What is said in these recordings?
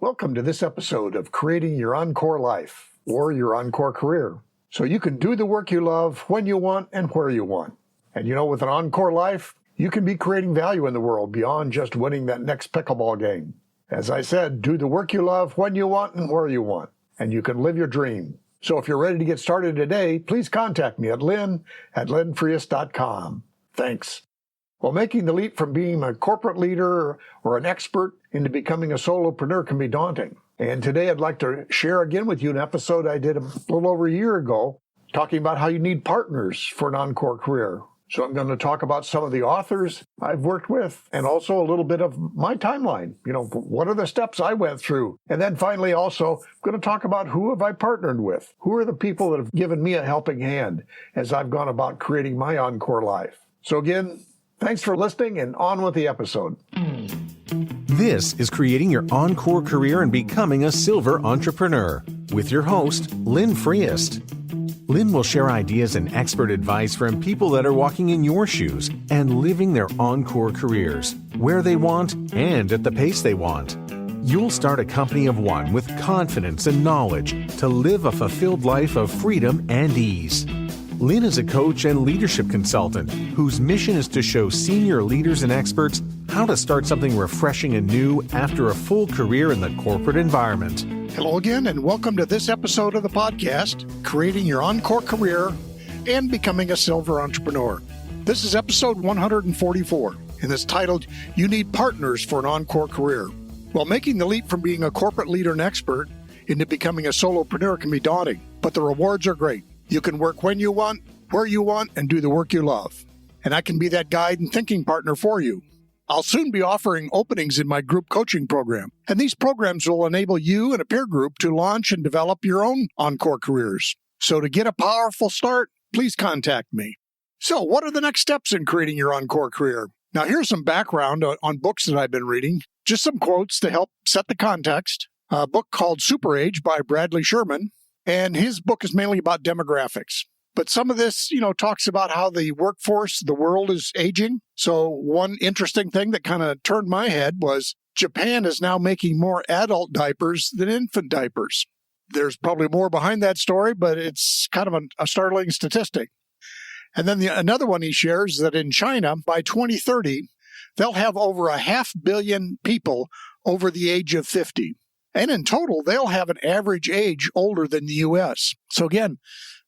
Welcome to this episode of Creating Your Encore Life or Your Encore Career, so you can do the work you love when you want and where you want. And with an Encore Life, you can be creating value in the world beyond just winning that next pickleball game. As I said, do the work you love when you want and where you want, and you can live your dream. So if you're ready to get started today, please contact me at lynn@lynnfrias.com. Thanks. Well, making the leap from being a corporate leader or an expert into becoming a solopreneur can be daunting. And today I'd like to share again with you an episode I did a little over a year ago, talking about how you need partners for an Encore career. So I'm going to talk about some of the authors I've worked with and also a little bit of my timeline. What are the steps I went through? And then finally also I'm going to talk about who have I partnered with? Who are the people that have given me a helping hand as I've gone about creating my Encore life? So again, thanks for listening, and on with the episode. This is Creating Your Encore Career and Becoming a Silver Entrepreneur with your host, Lynn Frias. Lynn will share ideas and expert advice from people that are walking in your shoes and living their encore careers, where they want and at the pace they want. You'll start a company of one with confidence and knowledge to live a fulfilled life of freedom and ease. Lynn is a coach and leadership consultant whose mission is to show senior leaders and experts how to start something refreshing and new after a full career in the corporate environment. Hello again, and welcome to this episode of the podcast, Creating Your Encore Career and Becoming a Silver Entrepreneur. This is episode 144, and it's titled, You Need Partners for an Encore Career. Well, making the leap from being a corporate leader and expert into becoming a solopreneur can be daunting, but the rewards are great. You can work when you want, where you want, and do the work you love. And I can be that guide and thinking partner for you. I'll soon be offering openings in my group coaching program, and these programs will enable you and a peer group to launch and develop your own Encore careers. So to get a powerful start, please contact me. So what are the next steps in creating your Encore career? Now here's some background on books that I've been reading. Just some quotes to help set the context. A book called Super Age by Bradley Sherman. And his book is mainly about demographics. But some of this, talks about how the workforce, the world is aging. So one interesting thing that kind of turned my head was Japan is now making more adult diapers than infant diapers. There's probably more behind that story, but it's kind of a startling statistic. And then another one he shares that in China, by 2030, they'll have over 500 million people over the age of 50. And in total, they'll have an average age older than the U.S. So again,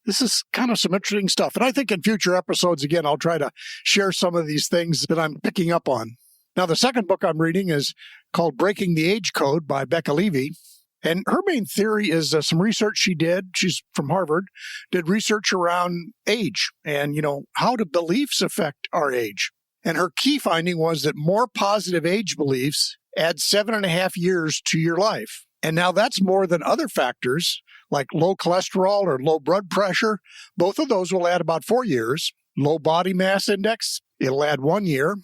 this is kind of some interesting stuff. And I think in future episodes, again, I'll try to share some of these things that I'm picking up on. Now, the second book I'm reading is called Breaking the Age Code by Becca Levy. And her main theory is some research she did. She's from Harvard, did research around age and, how do beliefs affect our age? And her key finding was that more positive age beliefs add 7.5 years to your life. And now that's more than other factors like low cholesterol or low blood pressure. Both of those will add about 4 years. Low body mass index, it'll add 1 year.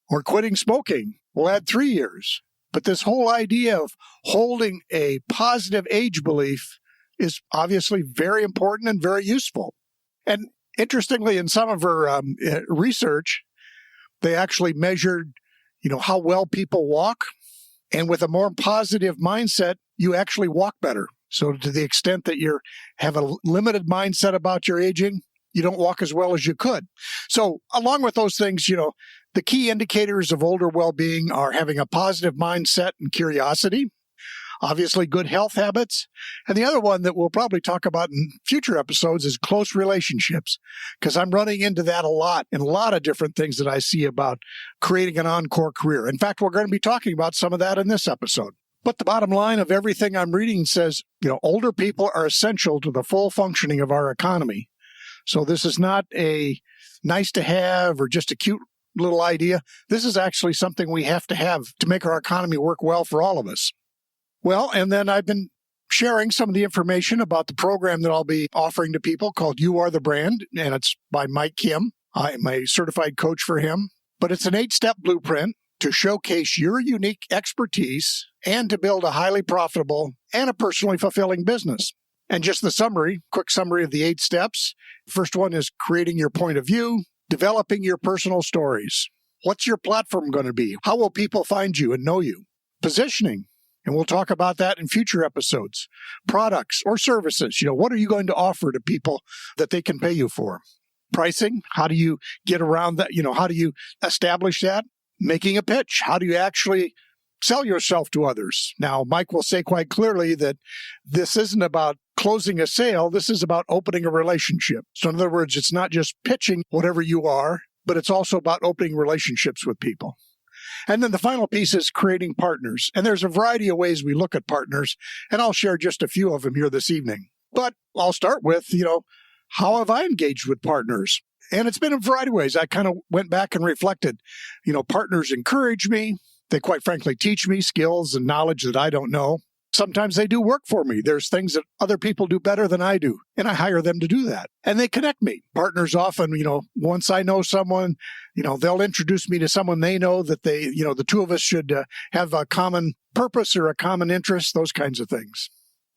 Or quitting smoking will add 3 years. But this whole idea of holding a positive age belief is obviously very important and very useful. And interestingly, in some of her research, they actually measured how well people walk. And with a more positive mindset, you actually walk better. So to the extent that you have a limited mindset about your aging, you don't walk as well as you could. So along with those things, the key indicators of older well-being are having a positive mindset and curiosity, obviously good health habits. And the other one that we'll probably talk about in future episodes is close relationships, because I'm running into that a lot in a lot of different things that I see about creating an Encore career. In fact, we're going to be talking about some of that in this episode. But the bottom line of everything I'm reading says, older people are essential to the full functioning of our economy. So this is not a nice to have or just a cute little idea. This is actually something we have to make our economy work well for all of us. Well, and then I've been sharing some of the information about the program that I'll be offering to people called You Are the Brand, and it's by Mike Kim. I'm a certified coach for him. But it's an 8-step blueprint to showcase your unique expertise and to build a highly profitable and a personally fulfilling business. And just the quick summary of the 8 steps. First one is creating your point of view, developing your personal stories. What's your platform going to be? How will people find you and know you? Positioning. And we'll talk about that in future episodes. Products or services. What are you going to offer to people that they can pay you for? Pricing. How do you get around that? How do you establish that? Making a pitch. How do you actually sell yourself to others? Now, Mike will say quite clearly that this isn't about closing a sale. This is about opening a relationship. So in other words, it's not just pitching whatever you are, but it's also about opening relationships with people. And then the final piece is creating partners. And there's a variety of ways we look at partners, and I'll share just a few of them here this evening. But I'll start with, how have I engaged with partners? And it's been a variety of ways. I kind of went back and reflected. Partners encourage me. They quite frankly teach me skills and knowledge that I don't know. Sometimes they do work for me. There's things that other people do better than I do, and I hire them to do that. And they connect me. Partners often, once I know someone, they'll introduce me to someone they know that they, the two of us should have a common purpose or a common interest, those kinds of things.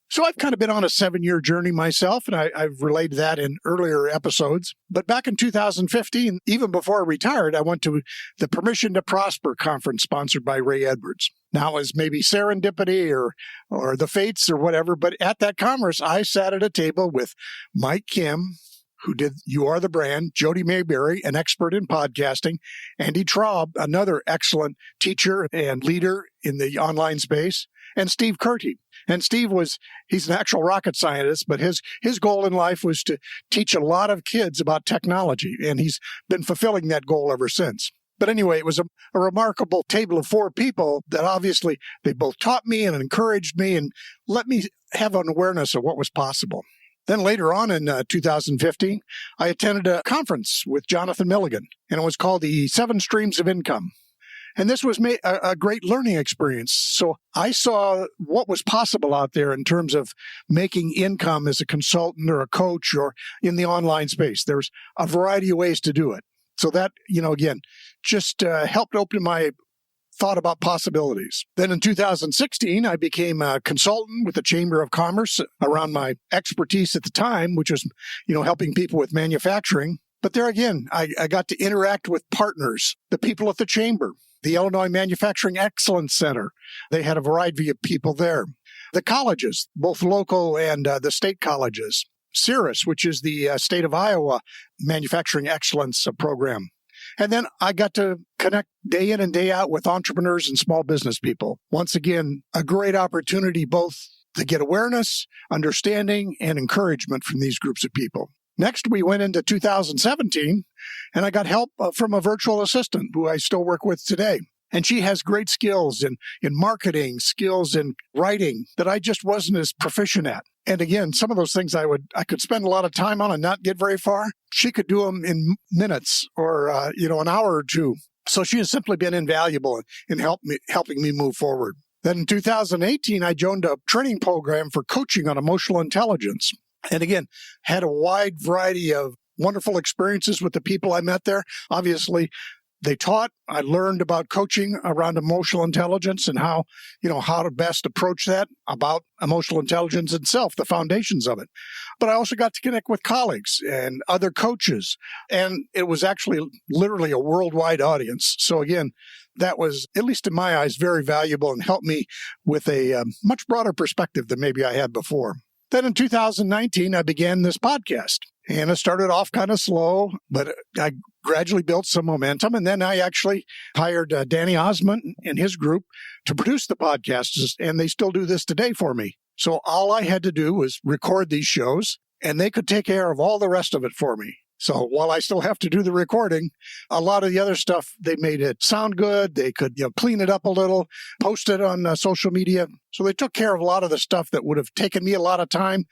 So I've kind of been on a 7-year journey myself, and I've relayed that in earlier episodes. But back in 2015, even before I retired, I went to the Permission to Prosper conference sponsored by Ray Edwards. Now, it was maybe serendipity or the fates or whatever, but at that conference, I sat at a table with Mike Kim, who did You Are the Brand, Jody Mayberry, an expert in podcasting, Andy Traub, another excellent teacher and leader in the online space, and Steve Curti. And Steve he's an actual rocket scientist, but his goal in life was to teach a lot of kids about technology, and he's been fulfilling that goal ever since. But anyway, it was a remarkable table of 4 people that obviously they both taught me and encouraged me and let me have an awareness of what was possible. Then later on in 2015, I attended a conference with Jonathan Milligan, and it was called the 7 Streams of Income. And this was a great learning experience. So I saw what was possible out there in terms of making income as a consultant or a coach or in the online space. There's a variety of ways to do it. So that, again, just helped open my thought about possibilities. Then in 2016, I became a consultant with the Chamber of Commerce around my expertise at the time, which was, helping people with manufacturing. But there again, I got to interact with partners, the people at the Chamber, the Illinois Manufacturing Excellence Center. They had a variety of people there. The colleges, both local and the state colleges. CIRRUS, which is the state of Iowa Manufacturing Excellence program. And then I got to connect day in and day out with entrepreneurs and small business people. Once again, a great opportunity both to get awareness, understanding, and encouragement from these groups of people. Next, we went into 2017, and I got help from a virtual assistant who I still work with today. And she has great skills in marketing, skills in writing that I just wasn't as proficient at. And again, some of those things I could spend a lot of time on and not get very far. She could do them in minutes or, an hour or two. So she has simply been invaluable in helping me move forward. Then in 2018, I joined a training program for coaching on emotional intelligence. And again, had a wide variety of wonderful experiences with the people I met there. Obviously, they taught. I learned about coaching around emotional intelligence and how to best approach that, about emotional intelligence itself, the foundations of it. But I also got to connect with colleagues and other coaches. And it was actually literally a worldwide audience. So again, that was, at least in my eyes, very valuable and helped me with a much broader perspective than maybe I had before. Then in 2019, I began this podcast. And it started off kind of slow, but I gradually built some momentum. And then I actually hired Danny Osmond and his group to produce the podcasts, and they still do this today for me. So all I had to do was record these shows, and they could take care of all the rest of it for me. So while I still have to do the recording, a lot of the other stuff, they made it sound good. They could clean it up a little, post it on social media. So they took care of a lot of the stuff that would have taken me a lot of time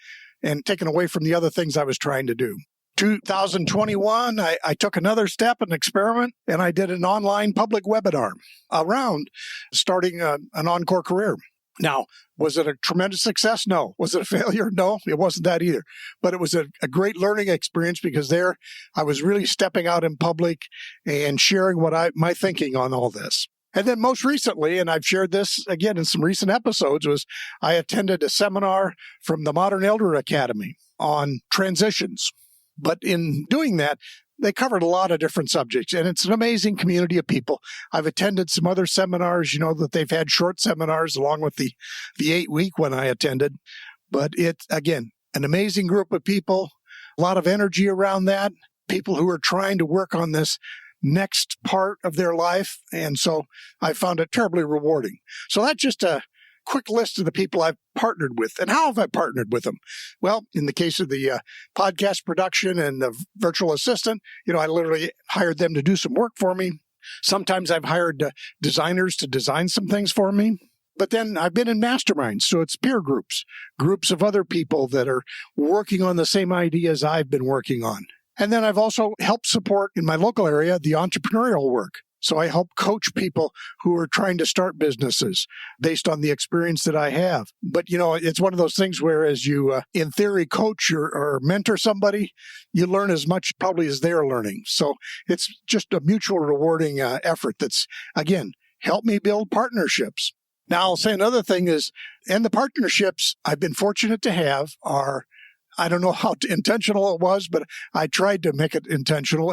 and taken away from the other things I was trying to do. 2021, I took another step, an experiment, and I did an online public webinar around starting an Encore Career. Now, was it a tremendous success? No. Was it a failure? No, it wasn't that either. But it was a great learning experience because there I was really stepping out in public and sharing my thinking on all this. And then most recently, and I've shared this again in some recent episodes, was I attended a seminar from the Modern Elder Academy on transitions. But in doing that, They covered a lot of different subjects, and it's an amazing community of people. I've attended some other seminars, that they've had short seminars along with the 8-week one I attended. But it's, again, an amazing group of people, a lot of energy around that, people who are trying to work on this next part of their life. And so I found it terribly rewarding. So that's just a quick list of the people I've partnered with. And how have I partnered with them? Well, in the case of the podcast production and the virtual assistant, I literally hired them to do some work for me. Sometimes I've hired designers to design some things for me. But then I've been in masterminds, so it's peer groups of other people that are working on the same ideas I've been working on. And then I've also helped support in my local area the entrepreneurial work. So I help coach people who are trying to start businesses based on the experience that I have. But, it's one of those things where as you, in theory, coach or mentor somebody, you learn as much probably as they're learning. So it's just a mutual rewarding effort that's, again, helped me build partnerships. Now, I'll say another thing is, and the partnerships I've been fortunate to have are, I don't know how intentional it was, but I tried to make it intentional,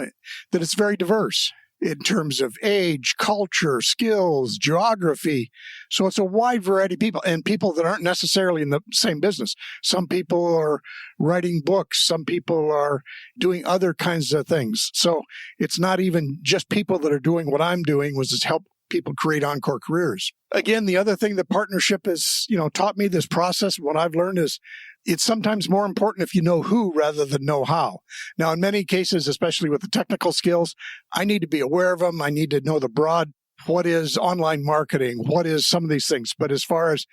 that it's very diverse in terms of age, culture, skills, geography. So it's a wide variety of people, and people that aren't necessarily in the same business. Some people are writing books. Some people are doing other kinds of things. So it's not even just people that are doing what I'm doing, was to help people create Encore careers. Again, the other thing that partnership has, taught me, this process, what I've learned is it's sometimes more important if you know who rather than know how. Now, in many cases, especially with the technical skills, I need to be aware of them. I need to know the broad, what is online marketing? What is some of these things? But as far as,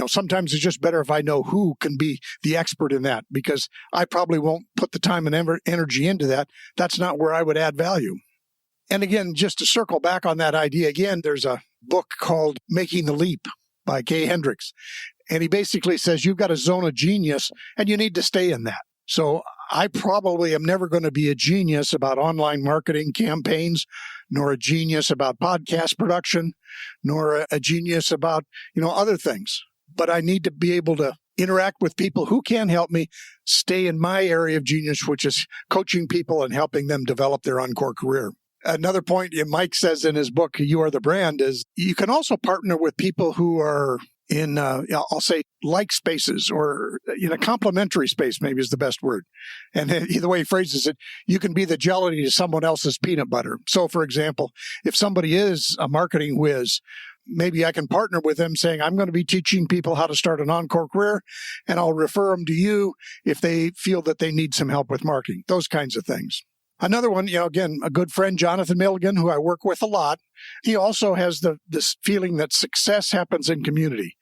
sometimes it's just better if I know who can be the expert in that, because I probably won't put the time and energy into that. That's not where I would add value. And again, just to circle back on that idea again, there's a book called Making the Leap by Kay Hendricks. And he basically says you've got a zone of genius and you need to stay in that. So I probably am never going to be a genius about online marketing campaigns, nor a genius about podcast production, nor a genius about, other things. But I need to be able to interact with people who can help me stay in my area of genius, which is coaching people and helping them develop their Encore career. Another point Mike says in his book, You Are the Brand, is you can also partner with people who are in, I'll say, like spaces, or in a complementary space, maybe is the best word. And the way he phrases it, you can be the jelly to someone else's peanut butter. So, for example, if somebody is a marketing whiz, maybe I can partner with them saying, I'm going to be teaching people how to start an Encore career, and I'll refer them to you if they feel that they need some help with marketing, those kinds of things. Another one, again, a good friend, Jonathan Milligan, who I work with a lot, he also has this feeling that success happens in community.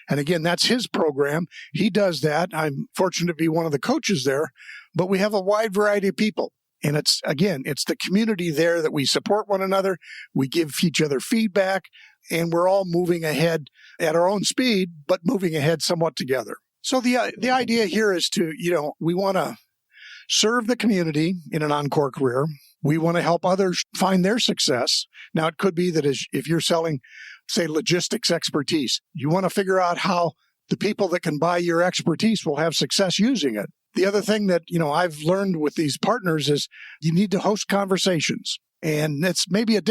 And again, that's his program. He does that. I'm fortunate to be one of the coaches there, but we have a wide variety of people. And it's the community there that we support one another. We give each other feedback, and we're all moving ahead at our own speed, but moving ahead somewhat together. So the idea here is to, we want to serve the community in an Encore career. We want to help others find their success. Now, it could be that if you're selling, say, logistics expertise, you want to figure out how the people that can buy your expertise will have success using it. The other thing that, I've learned with these partners is you need to host conversations. And it's maybe a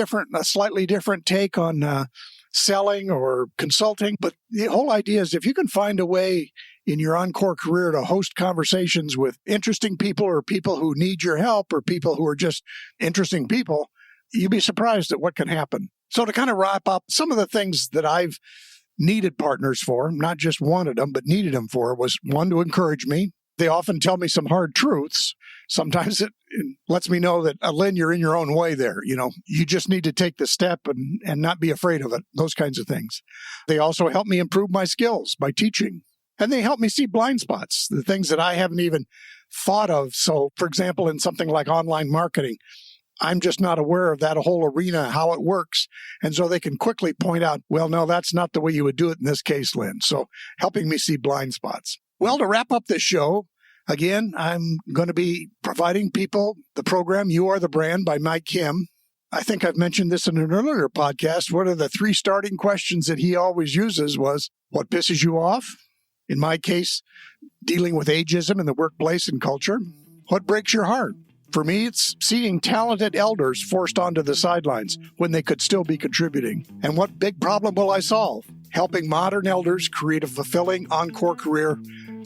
slightly different take on selling or consulting. But the whole idea is if you can find a way in your Encore career to host conversations with interesting people, or people who need your help, or people who are just interesting people, you'd be surprised at what can happen. So to kind of wrap up, some of the things that I've needed partners for, not just wanted them, but needed them for, was one, to encourage me. They often tell me some hard truths. Sometimes it lets me know that, Lynn, you're in your own way there. You just need to take the step and not be afraid of it, those kinds of things. They also help me improve my skills by teaching. And they help me see blind spots, the things that I haven't even thought of. So, for example, in something like online marketing, I'm just not aware of that whole arena, how it works. And so they can quickly point out, well, no, that's not the way you would do it in this case, Lynn. So helping me see blind spots. Well, to wrap up this show, again, I'm going to be providing people the program You Are the Brand by Mike Kim. I think I've mentioned this in an earlier podcast. One of the 3 starting questions that he always uses was, what pisses you off? In my case, dealing with ageism in the workplace and culture. What breaks your heart? For me, it's seeing talented elders forced onto the sidelines when they could still be contributing. And what big problem will I solve? Helping modern elders create a fulfilling Encore career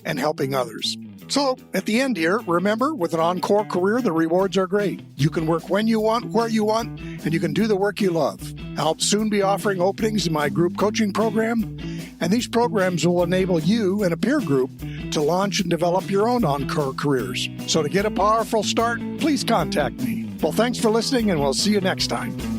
and helping others. So, at the end here, remember, with an Encore career, the rewards are great. You can work when you want, where you want, and you can do the work you love. I'll soon be offering openings in my group coaching program, and these programs will enable you and a peer group to launch and develop your own Encore careers. So to get a powerful start, please contact me. Well, thanks for listening, and we'll see you next time.